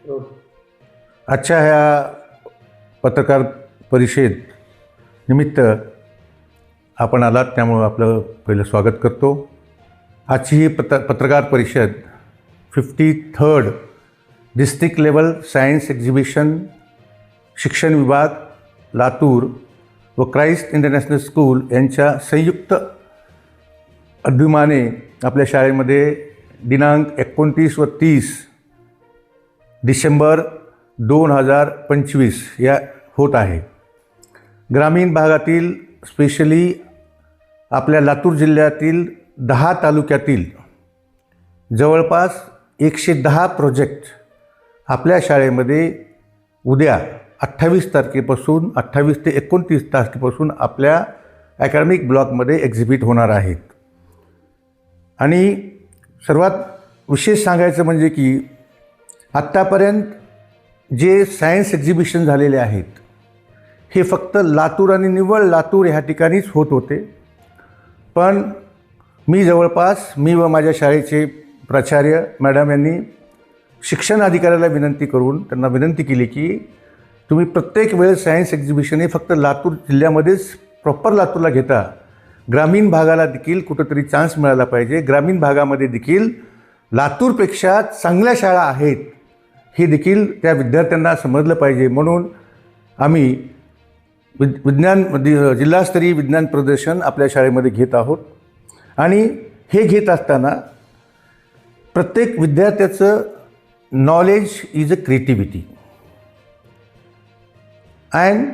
आजच्या ह्या पत्रकार परिषद निमित्त आपण आलात, त्यामुळं आपलं पहिलं स्वागत करतो. आजची ही पत्रकार परिषद 53rd district level science exhibition शिक्षण विभाग लातूर व क्राइस्ट इंटरनॅशनल स्कूल यांच्या संयुक्त अभिमाने आपल्या शाळेमध्ये दिनांक 29 व 30 डिसेंबर 2025 या होत आहे. ग्रामीण भागातील स्पेशली आपल्या लातूर जिल्ह्यातील 10 तालुक्यातील जवळपास 110 प्रोजेक्ट आपल्या शाळेमध्ये उद्या 28 तारखेपासून 28 ते 29 तारखेपासून आपल्या ॲकॅडमिक ब्लॉकमध्ये एक्झिबिट होणार आहेत. आणि सर्वात विशेष सांगायचं म्हणजे की आत्तापर्यंत जे सायन्स एक्झिबिशन झालेले आहेत हे फक्त लातूर आणि निव्वळ लातूर ह्या ठिकाणीच होत होते. पण मी व माझ्या शाळेचे प्राचार्य मॅडम यांनी शिक्षण अधिकाऱ्याला विनंती करून त्यांना विनंती केली की तुम्ही प्रत्येक वेळेस सायन्स एक्झिबिशन हे फक्त लातूर जिल्ह्यामध्येच प्रॉपर लातूरला घेता, ग्रामीण भागाला देखील कुठंतरी चान्स मिळाला पाहिजे. ग्रामीण भागामध्ये देखील लातूरपेक्षा चांगल्या शाळा आहेत हे देखील त्या विद्यार्थ्यांना समजलं पाहिजे. म्हणून आम्ही जिल्हास्तरीय विज्ञान प्रदर्शन आपल्या शाळेमध्ये घेत आहोत. आणि हे घेत असताना प्रत्येक विद्यार्थ्याचं knowledge is a creativity. And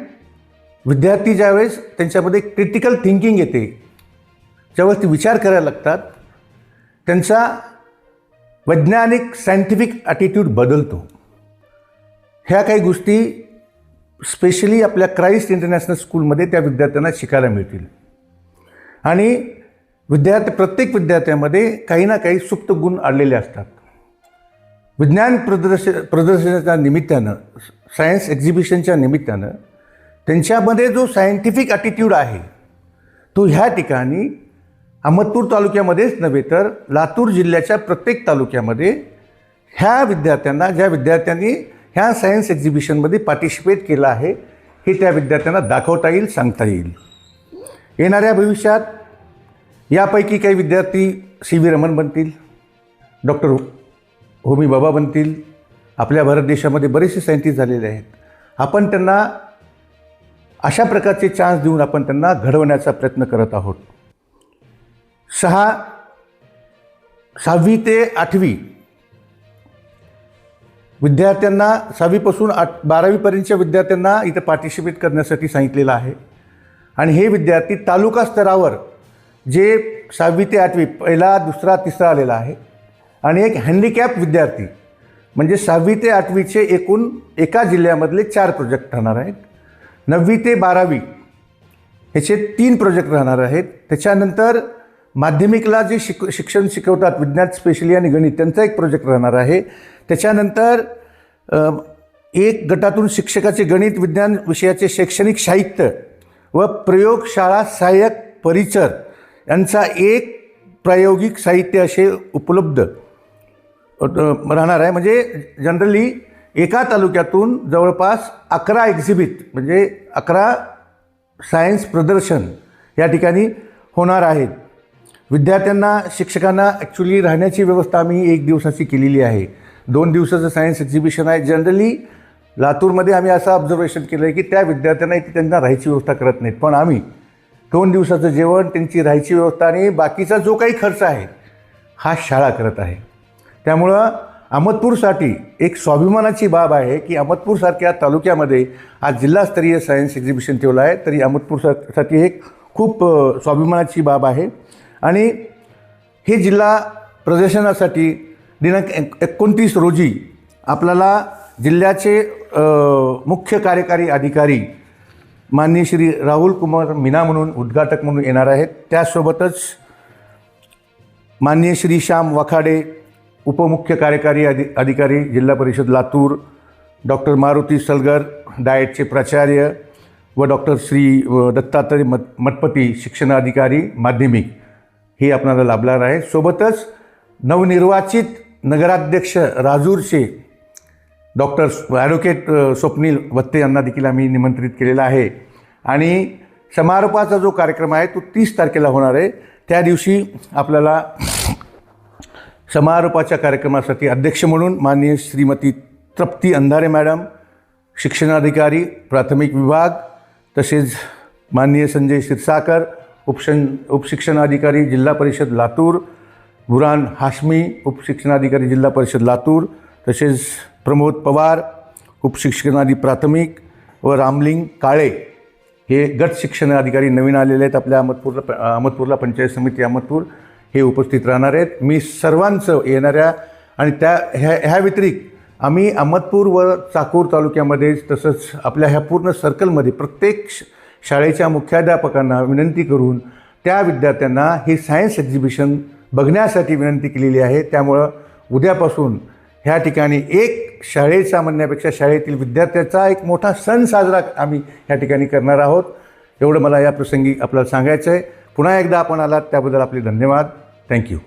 विद्यार्थी ज्यावेळेस त्यांच्यामध्ये क्रिटिकल थिंकिंग येते, ज्यावेळेस ते विचार करायला लागतात, त्यांचा वैज्ञानिक सायंटिफिक ॲटिट्यूड बदलतो. ह्या काही गोष्टी स्पेशली आपल्या क्राइस्ट इंटरनॅशनल स्कूलमध्ये त्या विद्यार्थ्यांना शिकायला मिळतील. आणि प्रत्येक विद्यार्थ्यामध्ये काही ना काही सुप्त गुण अडलेले असतात. विज्ञान प्रदर्शनाच्या निमित्तानं, सायन्स एक्झिबिशनच्या निमित्तानं त्यांच्यामध्ये जो सायंटिफिक ॲटिट्यूड आहे तो ह्या ठिकाणी अहमदपूर तालुक्यामध्येच नव्हे तर लातूर जिल्ह्याच्या प्रत्येक तालुक्यामध्ये ह्या विद्यार्थ्यांना, ज्या विद्यार्थ्यांनी ह्या सायन्स एक्झिबिशनमध्ये पार्टिसिपेट केलं आहे, हे त्या विद्यार्थ्यांना दाखवता येईल, सांगता येईल. येणाऱ्या भविष्यात यापैकी काही विद्यार्थी CV रमण बनतील, डॉक्टर होमी बाबा बनतील. आपल्या भारत देशामध्ये बरेचसे सायंटिस्ट झालेले आहेत. आपण त्यांना अशा प्रकारचे चान्स देऊन आपण त्यांना घडवण्याचा प्रयत्न करत आहोत. 6वी ते 8वी विद्यार्थ्यांना, 6वीपासून 12वीपर्यंतच्या विद्यार्थ्यांना इथं पार्टिसिपेट करण्यासाठी सांगितलेलं आहे. आणि हे विद्यार्थी तालुका स्तरावर जे 6वी ते 8वी पहिला, दुसरा, तिसरा आलेला आहे, आणि एक हँडिकॅप विद्यार्थी म्हणजे 6वी ते 8वीचे एकूण एका जिल्ह्यामधले 4 प्रोजेक्ट राहणार आहेत. 9वी ते 12वी ह्याचे 3 प्रोजेक्ट राहणार आहेत. त्याच्यानंतर माध्यमिकला जे शिक्षण शिकवतात, विज्ञान स्पेशली आणि गणित, त्यांचा एक प्रोजेक्ट राहणार आहे. त्याच्यानंतर एक गटातून शिक्षकाचे गणित विज्ञान विषयाचे शैक्षणिक साहित्य व प्रयोगशाळा सहाय्यक परिचर यांचा एक प्रायोगिक साहित्य असे उपलब्ध राहणार आहे. म्हणजे जनरली एका तालुक्यातून जवळपास 11 एक्झिबिट म्हणजे 11 सायन्स प्रदर्शन या ठिकाणी होणार आहेत. विद्यार्थ्यांना, शिक्षकांना ॲक्च्युली राहण्याची व्यवस्था आम्ही 1 दिवसाची केलेली आहे. 2 दिवसाचं सायन्स एक्झिबिशन आहे. जनरली लातूरमध्ये आम्ही असं ऑब्झर्वेशन केलं आहे की त्या विद्यार्थ्यांना इथे त्यांना राहायची व्यवस्था करत नाहीत. पण आम्ही 2 दिवसाचं जेवण, त्यांची राहायची व्यवस्था आणि बाकीचा जो काही खर्च आहे हा शाळा करत आहे. त्यामुळं अहमदपूरसाठी एक स्वाभिमानाची बाब आहे की अहमदपूरसारख्या तालुक्यामध्ये आज जिल्हास्तरीय सायन्स एक्झिबिशन ठेवलं आहे. तरी अहमदपूरसाठी एक खूप स्वाभिमानाची बाब आहे. आणि हे जिल्हा प्रदर्शनासाठी दिनांक 29 रोजी आपल्याला जिल्ह्याचे मुख्य कार्यकारी अधिकारी माननीय श्री राहुल कुमार मीना म्हणून उद्घाटक म्हणून येणार आहेत. त्यासोबतच माननीय श्री श्याम वाखाडे उपमुख्य कार्यकारी अधिकारी जिल्हा परिषद लातूर, डॉक्टर मारुती सलगर डाएटचे प्राचार्य व डॉक्टर श्री दत्तात्रय मठपती शिक्षणाधिकारी माध्यमिक हे आपल्याला लाभणार आहे. सोबतच नवनिर्वाचित नगराध्यक्ष राजूरचे डॉक्टर ॲडव्होकेट स्वप्नील वत्ते यांना देखील आम्ही निमंत्रित केलेलं आहे. आणि समारोपाचा जो कार्यक्रम आहे तो 30 तारखेला होणार आहे. त्या दिवशी आपल्याला समारोपाच्या कार्यक्रमासाठी अध्यक्ष म्हणून माननीय श्रीमती तृप्ती अंधारे मॅडम, शिक्षणाधिकारी प्राथमिक विभाग, तसेच माननीय संजय क्षीरसागर, उपशिक्षणाधिकारी जिल्हा परिषद लातूर, बुरान हाशमी, उपशिक्षणाधिकारी जिल्हा परिषद लातूर, तसेच प्रमोद पवार, उपशिक्षणाधिकारी प्राथमिक, व रामलिंग काळे हे गट शिक्षणाधिकारी नवीन आलेले आहेत आपल्या अहमदपूरला पंचायत समिती अहमदपूर, हे उपस्थित राहणार आहेत. मी सर्वांचं येणाऱ्या आणि ह्या व्यतिरिक्त आम्ही अहमदपूर व चाकूर तालुक्यामध्ये तसंच आपल्या ह्या पूर्ण सर्कलमध्ये प्रत्येक शाळेच्या मुख्याध्यापकांना विनंती करून त्या विद्यार्थ्यांना हे सायन्स एक्झिबिशन बघण्यासाठी विनंती केलेली आहे. त्यामुळं उद्यापासून ह्या ठिकाणी एक शाळेचा म्हणण्यापेक्षा शाळेतील विद्यार्थ्याचा एक मोठा सण साजरा आम्ही ह्या ठिकाणी करणार आहोत. एवढं मला या प्रसंगी आपल्याला सांगायचं आहे. पुन्हा एकदा आपण आलात त्याबद्दल आपले धन्यवाद. थँक्यू.